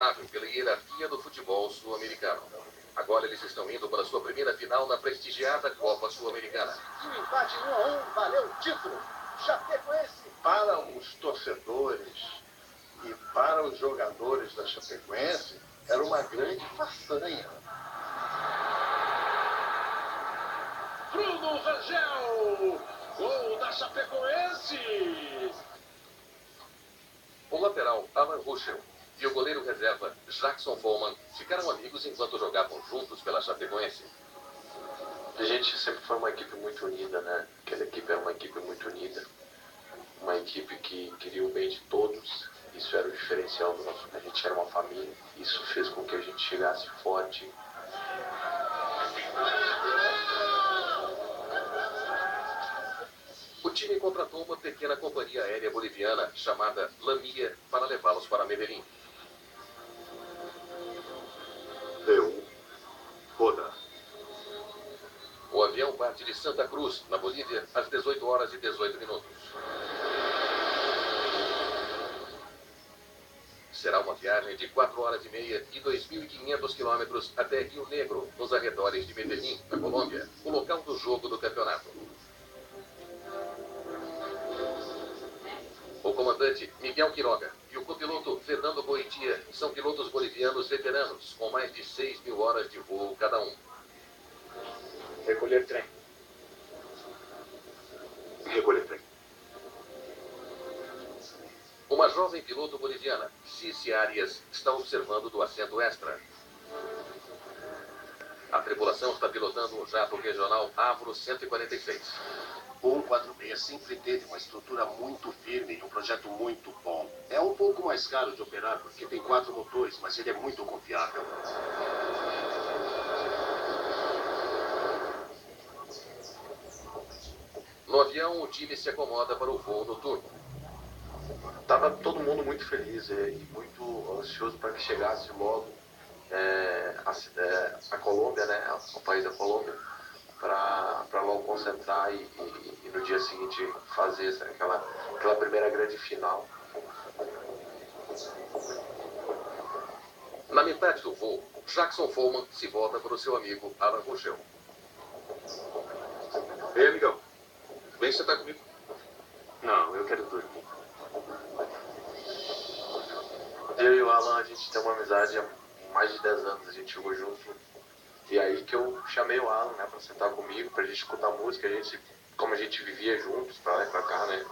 inquestionável pela hierarquia do futebol sul-americano. Agora eles estão indo para sua primeira final na prestigiada Copa Sul-Americana. E o empate 1-1 valeu o título. Chapecoense. Para os torcedores e para os jogadores da Chapecoense, era uma grande façanha. Bruno Rangel, gol da Chapecoense. O lateral Alan Ruschel e o goleiro reserva Jackson Follman ficaram amigos enquanto jogavam juntos pela Chapecoense. A gente sempre foi uma equipe muito unida, né? Aquela equipe era uma equipe muito unida. Uma equipe que queria o bem de todos. Isso era o diferencial do nosso. A gente era uma família. Isso fez com que a gente chegasse forte. O time contratou uma pequena companhia aérea boliviana chamada Lamia para levá-los para Medellín. Roda. O avião parte de Santa Cruz, na Bolívia, às 18 horas e 18 minutos. Será uma viagem de 4 horas e meia e 2.500 quilômetros até Rio Negro, nos arredores de Medellín, na Colômbia, o local do jogo do campeonato. O comandante Miguel Quiroga e o copiloto Fernando Goitia são pilotos bolivianos veteranos, com mais de 6.000 horas de voo cada um. Recolher trem. Recolher trem. Uma jovem piloto boliviana, Cici Arias, está observando do assento extra. A tripulação está pilotando um jato regional Avro 146. O 146 sempre teve uma estrutura muito firme e um projeto muito bom. É um pouco mais caro de operar porque tem 4 motores, mas ele é muito confiável. No avião, o time se acomoda para o voo noturno. Tava todo mundo muito feliz e muito ansioso para que chegasse logo a Colômbia, né? O país da Colômbia, para logo concentrar e no dia seguinte fazer aquela primeira grande final. Na metade do voo, Jackson Follman se volta para o seu amigo Alan Ruschel. Ei, amigão. Vem sentar comigo. Não, eu quero dormir. Eu e o Alan, a gente tem uma amizade há mais de 10 anos, a gente jogou junto. E aí que eu chamei o Alan, né, pra sentar comigo, pra gente escutar música, como a gente vivia juntos, pra lá e pra cá, né.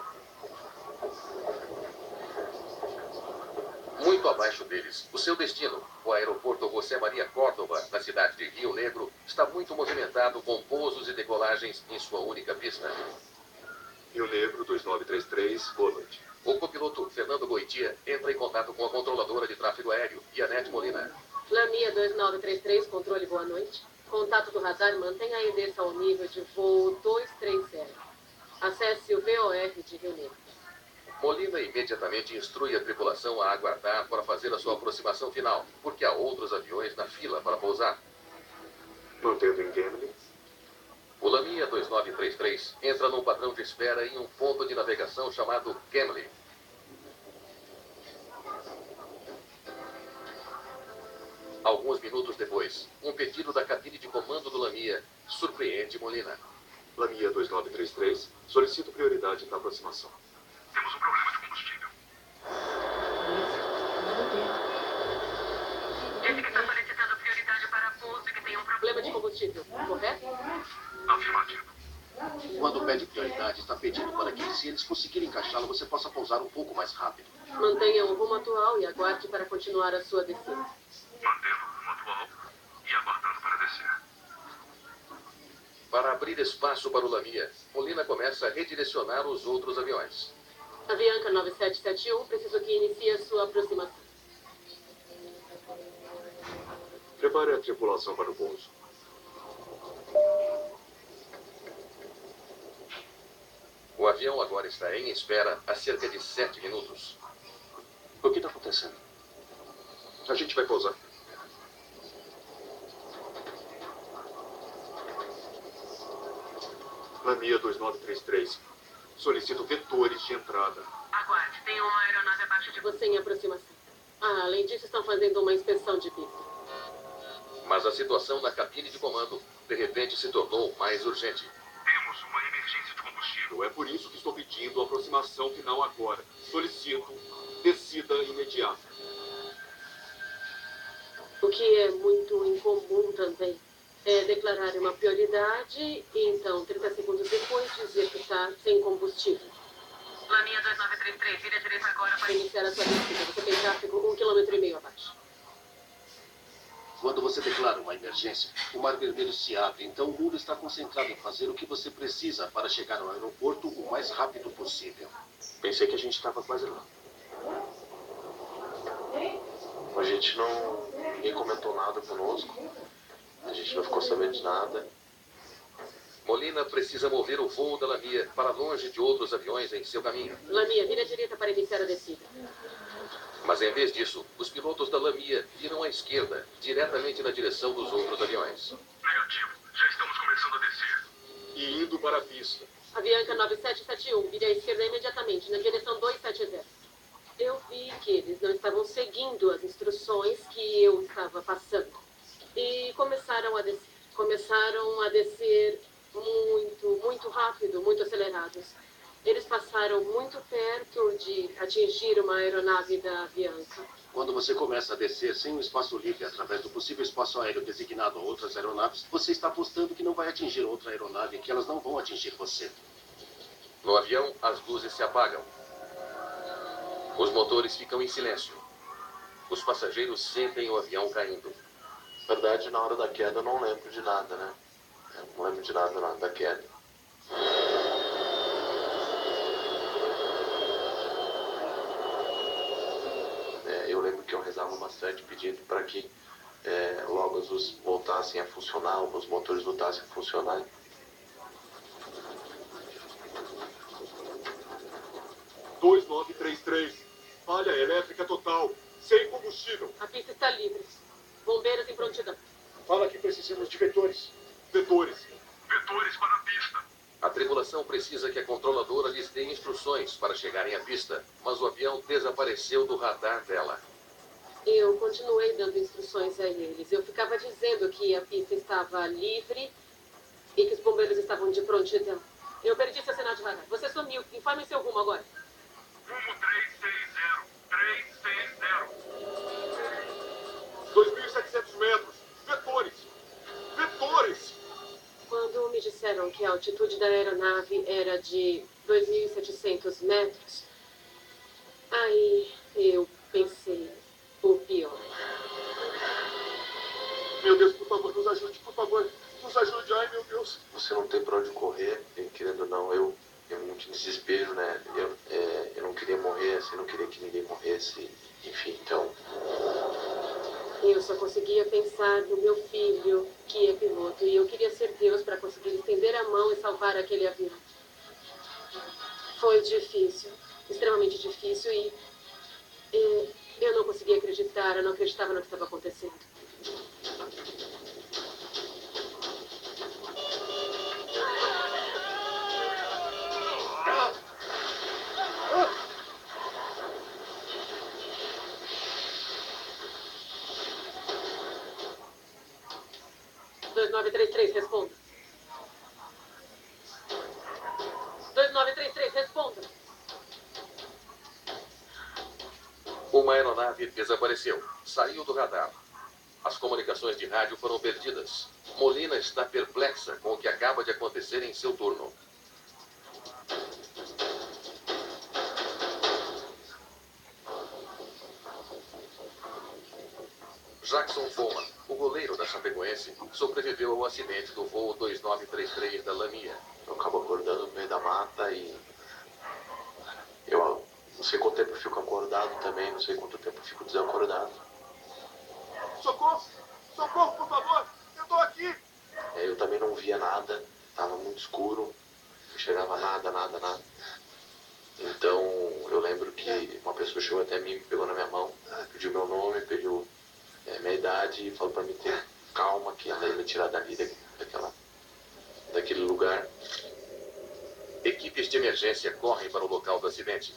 Muito abaixo deles, o seu destino, o aeroporto José Maria Córdoba, na cidade de Rio Negro, está muito movimentado com pousos e decolagens em sua única pista. Rio Negro, 2933, boa noite. O copiloto Fernando Goitia entra em contato com a controladora de tráfego aéreo, Yanete Molina. Lamia 2933, controle, boa noite. Contato do radar, mantenha a endereço ao nível de voo 230. Acesse o VOR de Rio Negro. Molina imediatamente instrui a tripulação a aguardar para fazer a sua aproximação final, porque há outros aviões na fila para pousar. Mantendo em Gemini. O Lamia 2933 entra num padrão de espera em um ponto de navegação chamado Gemli. Alguns minutos depois, um pedido da cabine de comando do Lamia surpreende Molina. Lamia 2933, solicito prioridade na aproximação. Temos um problema de combustível. Disse que está solicitando prioridade para pouso e que tem um problema de combustível, correto? Afirmativo. Quando pede prioridade, está pedindo para que, se eles conseguirem encaixá-lo, você possa pousar um pouco mais rápido. Mantenha o rumo atual e aguarde para continuar a sua descida. Mantendo o rumo atual e aguardando para descer. Para abrir espaço para o Lamia, Molina começa a redirecionar os outros aviões. Avianca 9771, preciso que inicie a sua aproximação. Prepare a tripulação para o pouso. O avião agora está em espera há cerca de 7 minutos. O que está acontecendo? A gente vai pousar. Lamia 2933. Solicito vetores de entrada. Aguarde, tem uma aeronave abaixo de você em aproximação. Além disso, estão fazendo uma inspeção de pista. Mas a situação na cabine de comando, de repente, se tornou mais urgente. Temos uma emergência de combustível. É por isso que estou pedindo a aproximação final agora. Solicito descida imediata. O que é muito incomum também é declarar uma prioridade e então, 30 segundos depois, dizer que está sem combustível. Lamia 2933, vira direita agora Para iniciar a sua descida, você tem tráfego 1,5 km abaixo. Quando você declara uma emergência, o Mar Vermelho se abre, então o mundo está concentrado em fazer o que você precisa para chegar ao aeroporto o mais rápido possível. Pensei que a gente estava quase lá. A gente não... Ninguém comentou nada conosco. A gente não ficou sabendo de nada. Molina precisa mover o voo da Lamia para longe de outros aviões em seu caminho. Lamia, vira à direita para iniciar a descida. Mas em vez disso, os pilotos da Lamia viram à esquerda, diretamente na direção dos outros aviões. Negativo. Já estamos começando a descer. E indo para a pista. Avianca 9771, vire à esquerda imediatamente, na direção 270. Eu vi que eles não estavam seguindo as instruções que eu estava passando. E começaram a descer. Começaram a descer muito rápido, muito acelerados. Eles passaram muito perto de atingir uma aeronave da Avianca. Quando você começa a descer sem um espaço livre através do possível espaço aéreo designado a outras aeronaves, você está apostando que não vai atingir outra aeronave e que elas não vão atingir você. No avião, as luzes se apagam. Os motores ficam em silêncio. Os passageiros sentem o avião caindo. Na verdade, na hora da queda eu não lembro de nada, né? Eu não lembro de nada na hora da queda. Eu lembro que eu rezava bastante pedindo para que logo as luzes voltassem a funcionar, os motores voltassem a funcionar. Falha elétrica total. Sem combustível. A pista está livre. Bombeiros em prontidão. Fala que precisamos de vetores. Vetores. Vetores para a pista. A tripulação precisa que a controladora lhes dê instruções para chegarem à pista, mas o avião desapareceu do radar dela. Eu continuei dando instruções a eles. Eu ficava dizendo que a pista estava livre e que os bombeiros estavam de prontidão. Eu perdi seu sinal de radar. Você sumiu. Informe seu rumo agora. Rumo 360. 360. 2.700 metros. Vetores. Vetores. Quando me disseram que a altitude da aeronave era de 2.700 metros, aí eu pensei o pior. Meu Deus, por favor, nos ajude, por favor. Nos ajude, ai meu Deus. Você não tem pra onde correr, e, querendo ou não, eu muito desespero, né? Eu não queria morrer, assim, não queria que ninguém morresse, enfim, então... Eu só conseguia pensar no meu filho, que é piloto, e eu queria ser Deus para conseguir estender a mão e salvar aquele avião. Foi difícil, extremamente difícil, e eu não conseguia acreditar, eu não acreditava no que estava acontecendo. Responda. 2933, responda. Uma aeronave desapareceu. Saiu do radar. As comunicações de rádio foram perdidas. Molina está perplexa com o que acaba de acontecer em seu turno. Jackson Foma, o goleiro da Chapecoense, sobreviveu ao acidente do voo 2933 da Lamia. Eu acabo acordando no meio da mata e... Eu não sei quanto tempo eu fico acordado também, não sei quanto tempo eu fico desacordado. Socorro! Socorro, por favor! Eu tô aqui! Eu também não via nada, tava muito escuro, não enxergava nada. Então, eu lembro que uma pessoa chegou até mim, pegou na minha mão, pediu meu nome, pediu minha idade e falou pra mim ter calma, que ela ia me tirar dali, daquele lugar. Equipes de emergência correm para o local do acidente.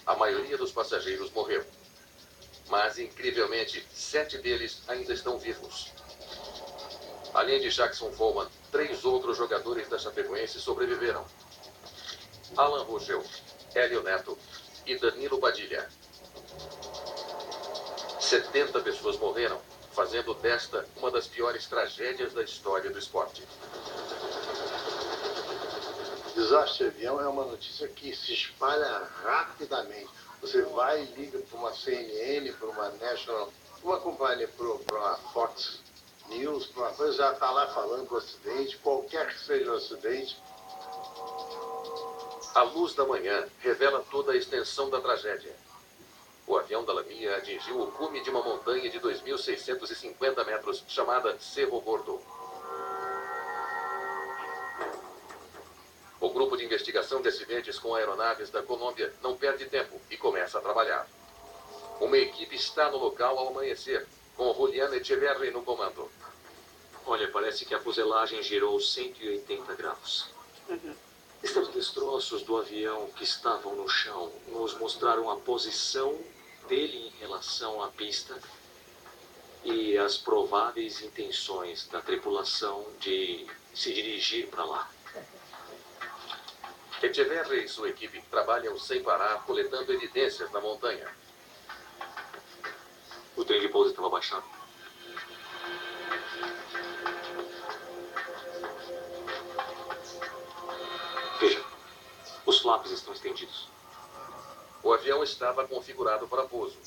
A maioria dos passageiros morreu. Mas, incrivelmente, 7 deles ainda estão vivos. Além de Jackson Follman, 3 outros jogadores da Chapecoense sobreviveram. Alan Rogel, Hélio Neto e Danilo Padilha. 70 pessoas morreram, fazendo desta uma das piores tragédias da história do esporte. Desastre de avião é uma notícia que se espalha rapidamente. Você vai e liga para uma CNN, para uma National, uma companhia, para uma Fox News, para uma coisa, já está lá falando do acidente, qualquer que seja o acidente. A luz da manhã revela toda a extensão da tragédia. O avião da Lamia atingiu o cume de uma montanha de 2.650 metros, chamada Cerro Gordo. O grupo de investigação de acidentes com aeronaves da Colômbia não perde tempo e começa a trabalhar. Uma equipe está no local ao amanhecer, com Julián Echeverri no comando. Olha, parece que a fuselagem girou 180 graus. Os destroços do avião que estavam no chão nos mostraram a posição dele em relação à pista e as prováveis intenções da tripulação de se dirigir para lá. Echeverri e sua equipe trabalham sem parar, coletando evidências na montanha. O trem de pouso estava baixando. Veja, os flaps estão estendidos. O avião estava configurado para pouso.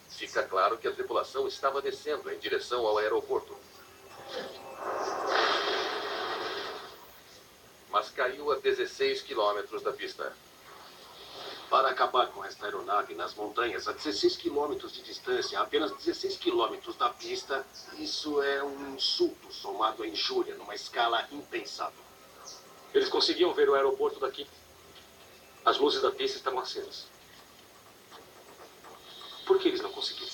Fica claro que a tripulação estava descendo em direção ao aeroporto. Mas caiu a 16 quilômetros da pista. Para acabar com esta aeronave nas montanhas a 16 quilômetros de distância, a apenas 16 quilômetros da pista, isso é um insulto somado à injúria numa escala impensável. Eles conseguiam ver o aeroporto daqui. As luzes da pista estavam acesas. Por que eles não conseguiram?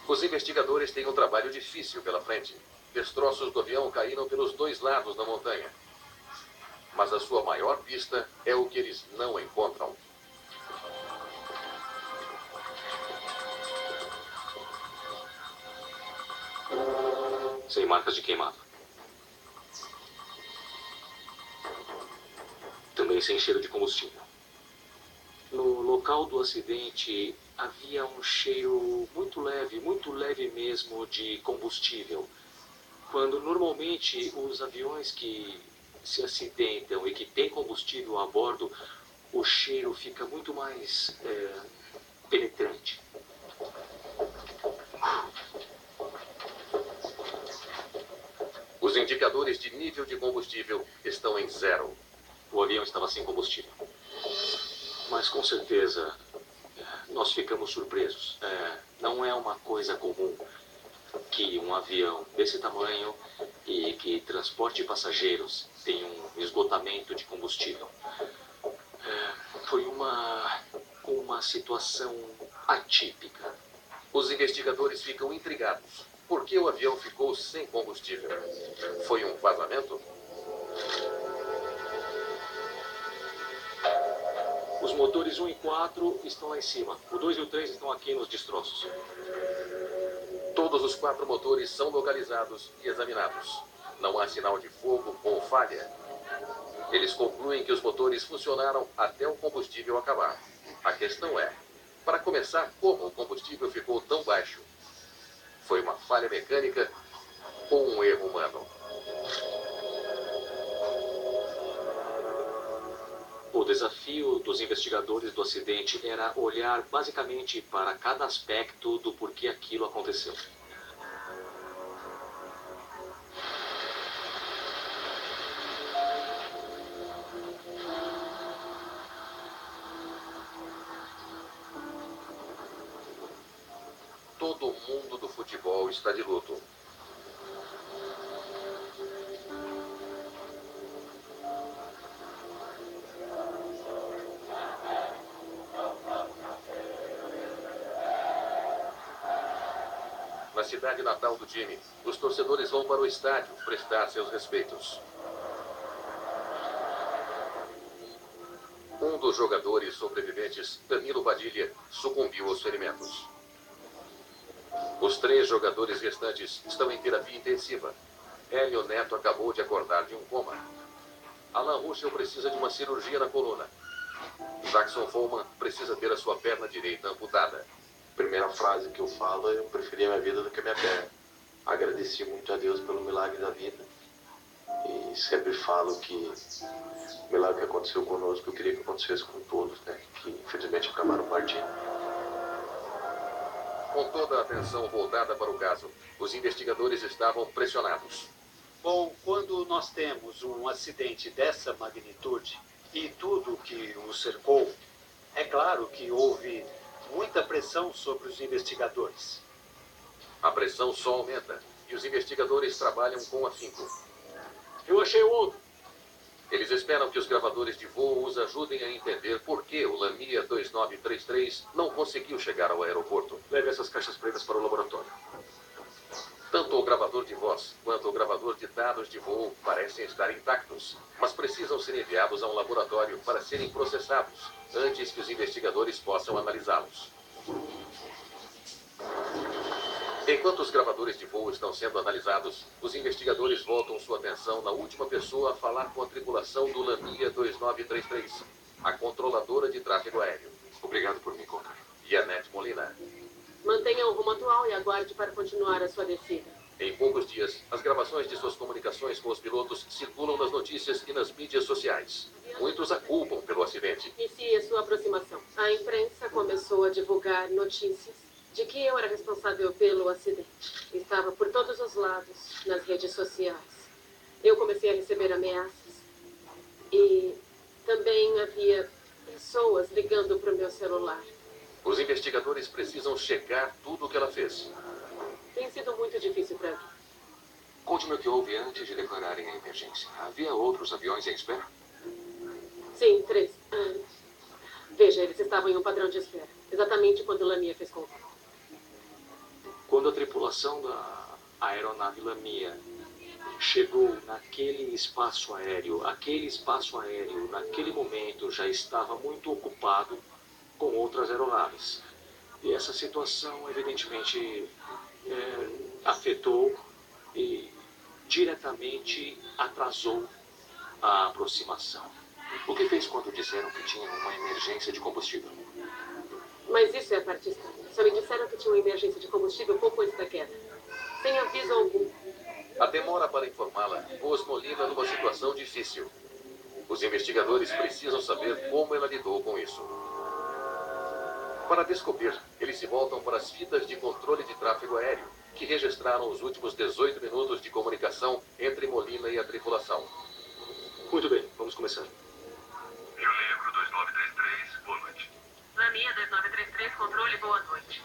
Os investigadores têm um trabalho difícil pela frente. Destroços do avião caíram pelos 2 lados da montanha. Mas a sua maior pista é o que eles não encontram. Sem marcas de queimado. Também sem cheiro de combustível. No local do acidente havia um cheiro muito leve mesmo de combustível. Quando normalmente os aviões que se acidentam e que têm combustível a bordo, o cheiro fica muito mais penetrante. Os indicadores de nível de combustível estão em 0. O avião estava sem combustível. Mas com certeza nós ficamos surpresos. Não é uma coisa comum que um avião desse tamanho e que transporte passageiros tenha um esgotamento de combustível. Foi uma situação atípica. Os investigadores ficam intrigados. Por que o avião ficou sem combustível? Foi um vazamento? Os motores 1 e 4 estão lá em cima. O 2 e o 3 estão aqui nos destroços. Todos os 4 motores são localizados e examinados. Não há sinal de fogo ou falha. Eles concluem que os motores funcionaram até o combustível acabar. A questão é, para começar, como o combustível ficou tão baixo? Foi uma falha mecânica ou um erro humano? O desafio dos investigadores do acidente era olhar basicamente para cada aspecto do porquê aquilo aconteceu. Todo mundo do futebol está de luto. Na cidade natal do time, os torcedores vão para o estádio prestar seus respeitos. Um Um dos jogadores sobreviventes, Danilo Padilha, sucumbiu aos ferimentos. Os 3 jogadores restantes estão em terapia intensiva. Hélio Neto acabou de acordar de um coma. Alan Ruschel precisa de uma cirurgia na coluna. Jackson Follman precisa ter a sua perna direita amputada. Primeira frase que eu falo, eu preferia minha vida do que a minha perna. Agradeci muito a Deus pelo milagre da vida. E sempre falo que o milagre que aconteceu conosco, eu queria que acontecesse com todos, né? Que infelizmente acabaram partindo. Com toda a atenção voltada para o caso, os investigadores estavam pressionados. Bom, quando nós temos um acidente dessa magnitude e tudo que o cercou, é claro que houve muita pressão sobre os investigadores. A pressão só aumenta e os investigadores trabalham com afinco. Eu achei o outro. Eles esperam que os gravadores de voo os ajudem a entender por que o Lamia 2933 não conseguiu chegar ao aeroporto. Leve essas caixas pretas para o laboratório. Tanto o gravador de voz quanto o gravador de dados de voo parecem estar intactos, mas precisam ser enviados a um laboratório para serem processados antes que os investigadores possam analisá-los. Enquanto os gravadores de voo estão sendo analisados, os investigadores voltam sua atenção na última pessoa a falar com a tripulação do Lamia 2933, a controladora de tráfego aéreo. Obrigado por me encontrar. Yanette Molina. Mantenha o rumo atual e aguarde para continuar a sua descida. Em poucos dias, as gravações de suas comunicações com os pilotos circulam nas notícias e nas mídias sociais. Muitos a culpam pelo acidente. Inicie a sua aproximação. A imprensa começou a divulgar notícias de que eu era responsável pelo acidente. Estava por todos os lados, nas redes sociais. Eu comecei a receber ameaças. E também havia pessoas ligando para o meu celular. Os investigadores precisam checar tudo o que ela fez. Tem sido muito difícil para mim. Conte-me o que houve antes de declararem a emergência. Havia outros aviões em espera? Sim, 3. Veja, eles estavam em um padrão de espera. Exatamente quando Lamia fez contato. Quando a tripulação da aeronave Lamia chegou naquele espaço aéreo, naquele momento já estava muito ocupado com outras aeronaves. E essa situação, evidentemente, afetou e diretamente atrasou a aproximação. O que fez quando disseram que tinha uma emergência de combustível? Mas isso é a parte estranha. Só me disseram que tinha uma emergência de combustível pouco antes da queda. Sem aviso algum. A demora para informá-la pôs Molina numa situação difícil. Os investigadores precisam saber como ela lidou com isso. Para descobrir, eles se voltam para as fitas de controle de tráfego aéreo, que registraram os últimos 18 minutos de comunicação entre Molina e a tripulação. Muito bem, vamos começar. Juliegro 2933, boa noite. Lamia 2933, controle, boa noite.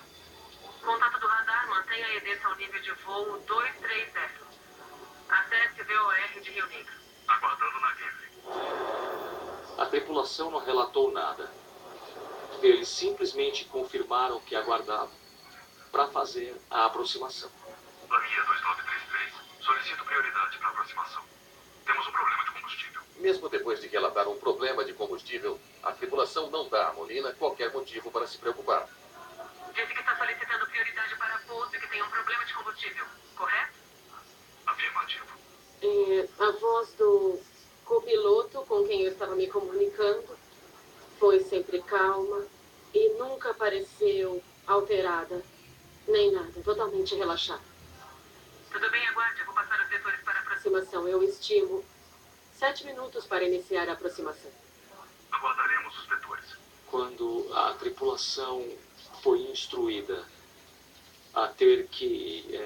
Contato do radar, mantenha a EDES ao nível de voo 230. Acesse VOR de Rio Negro. Aguardando na Gimli. A tripulação não relatou nada. Eles simplesmente confirmaram que aguardavam para fazer a aproximação. Lamia 2933, solicito prioridade para aproximação. Temos um problema de combustível. Mesmo depois de relatar um problema de combustível, a tripulação não dá a Molina qualquer motivo para se preocupar. Disse que está solicitando prioridade para pouso e que tem um problema de combustível, correto? Afirmativo. A voz do copiloto com quem eu estava me comunicando foi sempre calma e nunca pareceu alterada, nem nada, totalmente relaxada. Tudo bem, aguarde, eu vou passar os vetores para a Aproximação, eu estimo 7 minutos para iniciar a aproximação. Aguardaremos os vetores. Quando a tripulação foi instruída a ter que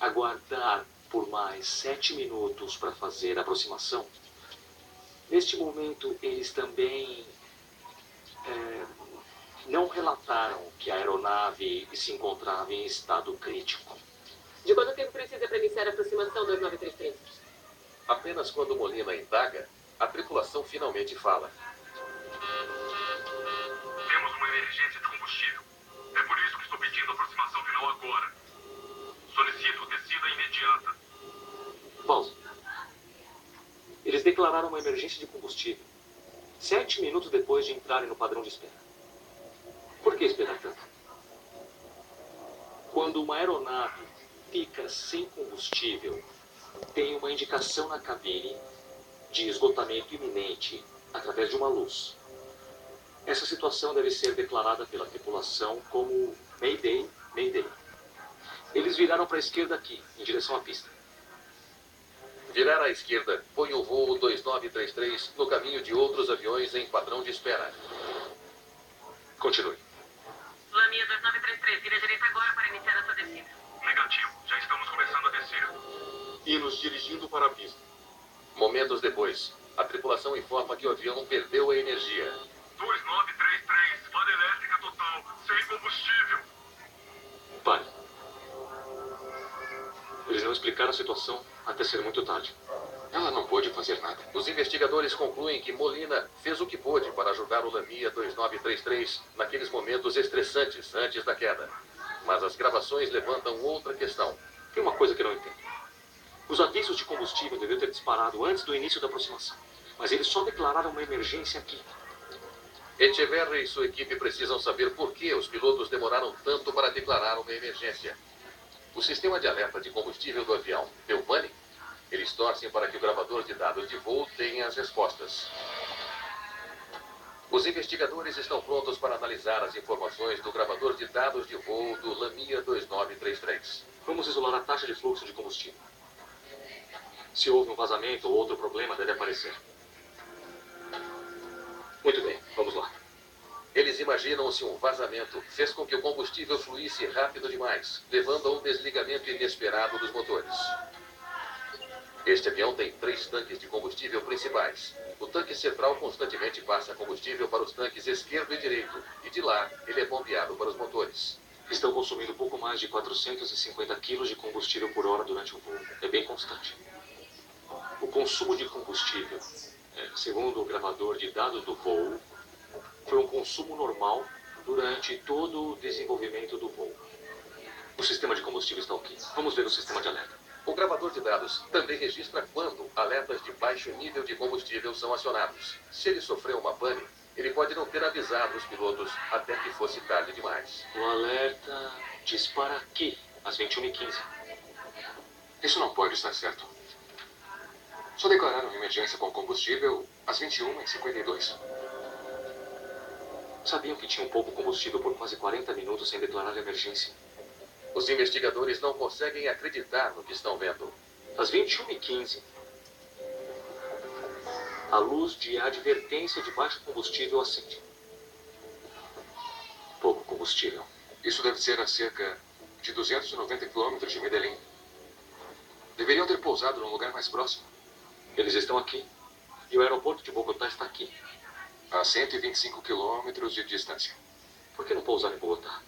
aguardar por mais 7 minutos para fazer a aproximação, neste momento eles também não relataram que a aeronave se encontrava em estado crítico. De quanto tempo precisa para iniciar a aproximação 2933? Apenas quando Molina indaga, a tripulação finalmente fala. Temos uma emergência de combustível. É por isso que estou pedindo a aproximação final agora. Solicito descida imediata. Pausa. Eles declararam uma emergência de combustível 7 minutos depois de entrarem no padrão de espera. Por que esperar tanto? Quando uma aeronave fica sem combustível, tem uma indicação na cabine de esgotamento iminente através de uma luz. Essa situação deve ser declarada pela tripulação como Mayday, Mayday. Eles viraram para a esquerda aqui, em direção à pista. Virar à esquerda põe o voo 2933 no caminho de outros aviões em padrão de espera. Continue. Lamia 2933, vira à direita agora para iniciar a sua descida. Negativo. Já estamos começando a descer. E nos dirigindo para a pista. Momentos depois, a tripulação informa que o avião perdeu a energia. 2933, falha elétrica total, sem combustível. Pare. Eles não explicaram a situação até ser muito tarde. Ela não pôde fazer nada. Os investigadores concluem que Molina fez o que pôde para ajudar o Lamia 2933 naqueles momentos estressantes antes da queda. Mas as gravações levantam outra questão. Tem uma coisa que eu não entendo. Os avisos de combustível deviam ter disparado antes do início da aproximação. Mas eles só declararam uma emergência aqui. Echeverri e sua equipe precisam saber por que os pilotos demoraram tanto para declarar uma emergência. O sistema de alerta de combustível do avião deu pane? Eles torcem para que o gravador de dados de voo tenha as respostas. Os investigadores estão prontos para analisar as informações do gravador de dados de voo do Lamia 2933. Vamos isolar a taxa de fluxo de combustível. Se houve um vazamento ou outro problema, deve aparecer. Muito bem, vamos lá. Eles imaginam se um vazamento fez com que o combustível fluísse rápido demais, levando a um desligamento inesperado dos motores. Este avião tem 3 tanques de combustível principais. O tanque central constantemente passa combustível para os tanques esquerdo e direito, e de lá ele é bombeado para os motores. Estão consumindo pouco mais de 450 quilos de combustível por hora durante o voo. É bem constante. O consumo de combustível, segundo o gravador de dados do voo, foi um consumo normal durante todo o desenvolvimento do voo. O sistema de combustível está ok. Vamos ver o sistema de alerta. O gravador de dados também registra quando alertas de baixo nível de combustível são acionados. Se ele sofreu uma pane, ele pode não ter avisado os pilotos até que fosse tarde demais. O alerta dispara aqui, às 21h15. Isso não pode estar certo. Só declararam emergência com combustível às 21h52. Sabiam que tinham pouco combustível por quase 40 minutos sem declarar emergência. Os investigadores não conseguem acreditar no que estão vendo. Às 21h15, a luz de advertência de baixo combustível acende. Pouco combustível. Isso deve ser a cerca de 290 quilômetros de Medellín. Deveriam ter pousado num lugar mais próximo. Eles estão aqui. E o aeroporto de Bogotá está aqui. A 125 quilômetros de distância. Por que não pousar em Bogotá?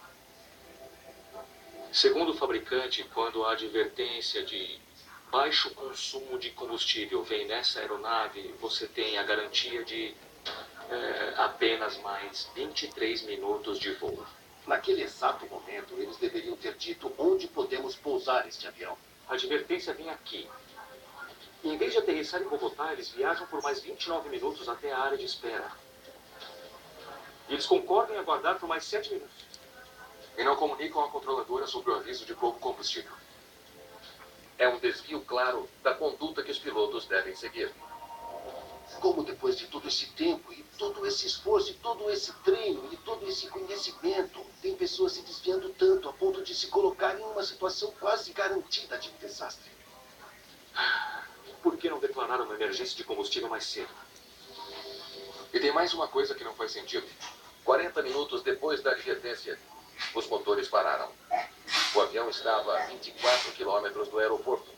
Segundo o fabricante, quando a advertência de baixo consumo de combustível vem nessa aeronave, você tem a garantia de apenas mais 23 minutos de voo. Naquele exato momento, eles deveriam ter dito onde podemos pousar este avião. A advertência vem aqui. E em vez de aterrissar em Bogotá, eles viajam por mais 29 minutos até a área de espera. E eles concordam em aguardar por mais 7 minutos. E não comunicam à controladora sobre o aviso de pouco combustível. É um desvio claro da conduta que os pilotos devem seguir. Como depois de todo esse tempo, e todo esse esforço, e todo esse treino, e todo esse conhecimento, tem pessoas se desviando tanto a ponto de se colocar em uma situação quase garantida de desastre? Por que não declararam uma emergência de combustível mais cedo? E tem mais uma coisa que não faz sentido. 40 minutos depois da advertência, os motores pararam. O avião estava a 24 quilômetros do aeroporto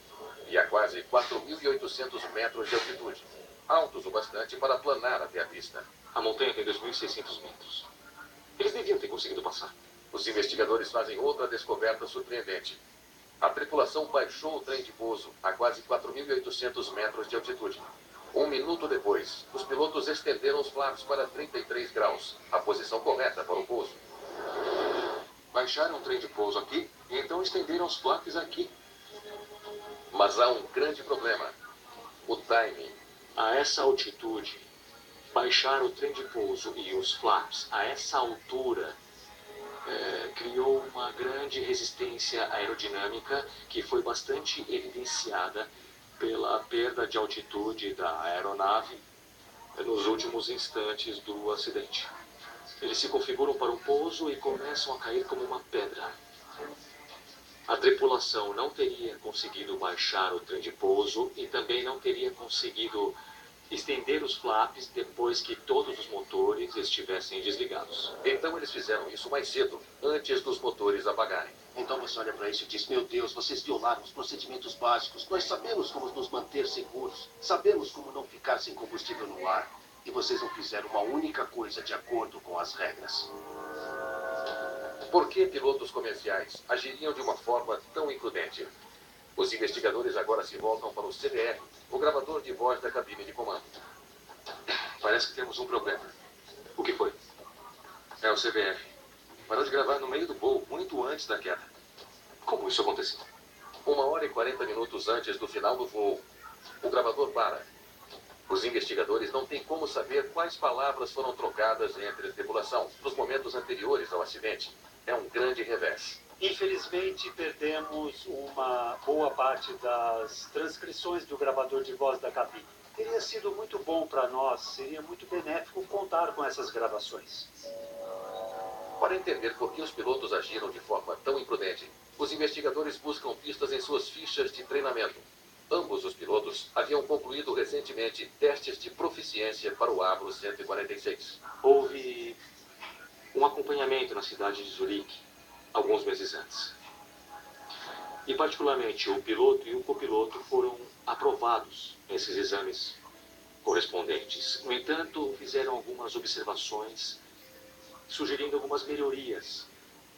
e a quase 4.800 metros de altitude, altos o bastante para planar até a pista. A montanha tem 2.600 metros. Eles deviam ter conseguido passar. Os investigadores fazem outra descoberta surpreendente. A tripulação baixou o trem de pouso a quase 4.800 metros de altitude. 1 minuto depois, os pilotos estenderam os flaps para 33 graus, a posição correta para o pouso. Baixaram o trem de pouso aqui e então estenderam os flaps aqui. Mas há um grande problema: o timing. A essa altitude, Baixar o trem de pouso e os flaps a essa altura criou uma grande resistência aerodinâmica que foi bastante evidenciada pela perda de altitude da aeronave nos últimos instantes do acidente. Eles se configuram para o pouso e começam a cair como uma pedra. A tripulação não teria conseguido baixar o trem de pouso e também não teria conseguido estender os flaps depois que todos os motores estivessem desligados. Então eles fizeram isso mais cedo, antes dos motores apagarem. Então você olha para isso e diz, meu Deus, vocês violaram os procedimentos básicos. Nós sabemos como nos manter seguros. Sabemos como não ficar sem combustível no ar. E vocês não fizeram uma única coisa de acordo com as regras. Por que pilotos comerciais agiriam de uma forma tão imprudente? Os investigadores agora se voltam para o CBR, o gravador de voz da cabine de comando. Parece que temos um problema. O que foi? É o CBR. Parou de gravar no meio do voo, muito antes da queda. Como isso aconteceu? 1h40 antes do final do voo, o gravador para. Os investigadores não têm como saber quais palavras foram trocadas entre a tripulação nos momentos anteriores ao acidente. É um grande revés. Infelizmente, perdemos uma boa parte das transcrições do gravador de voz da cabine. Teria sido muito bom para nós, seria muito benéfico contar com essas gravações. Para entender por que os pilotos agiram de forma tão imprudente, os investigadores buscam pistas em suas fichas de treinamento. Ambos os pilotos haviam concluído recentemente testes de proficiência para o Avro 146. Houve um acompanhamento na cidade de Zurique, alguns meses antes. E particularmente o piloto e o copiloto foram aprovados nesses exames correspondentes. No entanto, fizeram algumas observações, sugerindo algumas melhorias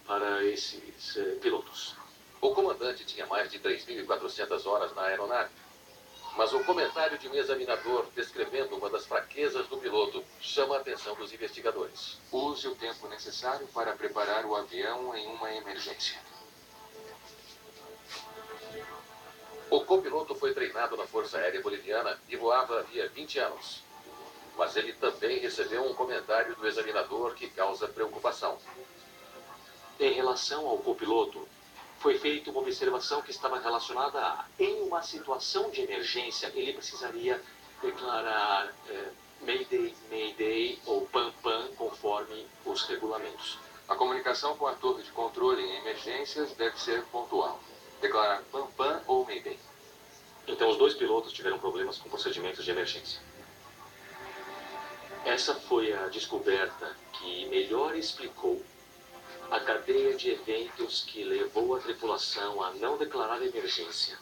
para esses pilotos. O comandante tinha mais de 3.400 horas na aeronave. Mas o comentário de um examinador descrevendo uma das fraquezas do piloto chama a atenção dos investigadores. Use o tempo necessário para preparar o avião em uma emergência. O copiloto foi treinado na Força Aérea Boliviana e voava havia 20 anos. Mas ele também recebeu um comentário do examinador que causa preocupação. Em relação ao copiloto, foi feita uma observação que estava relacionada a, em uma situação de emergência, ele precisaria declarar Mayday, Mayday ou Pam Pam, conforme os regulamentos. A comunicação com a torre de controle em emergências deve ser pontual. Declarar Pam Pam ou Mayday. Então os dois pilotos tiveram problemas com procedimentos de emergência. Essa foi a descoberta que melhor explicou a cadeia de eventos que levou a tripulação a não declarar emergência,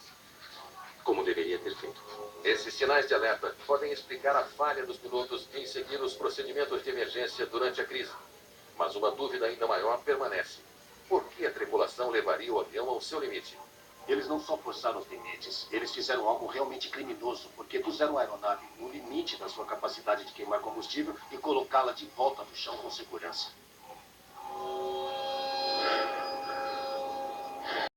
como deveria ter feito. Esses sinais de alerta podem explicar a falha dos pilotos em seguir os procedimentos de emergência durante a crise. Mas uma dúvida ainda maior permanece. Por que a tripulação levaria o avião ao seu limite? Eles não só forçaram os limites, eles fizeram algo realmente criminoso, porque puseram a aeronave no limite da sua capacidade de queimar combustível e colocá-la de volta no chão com segurança.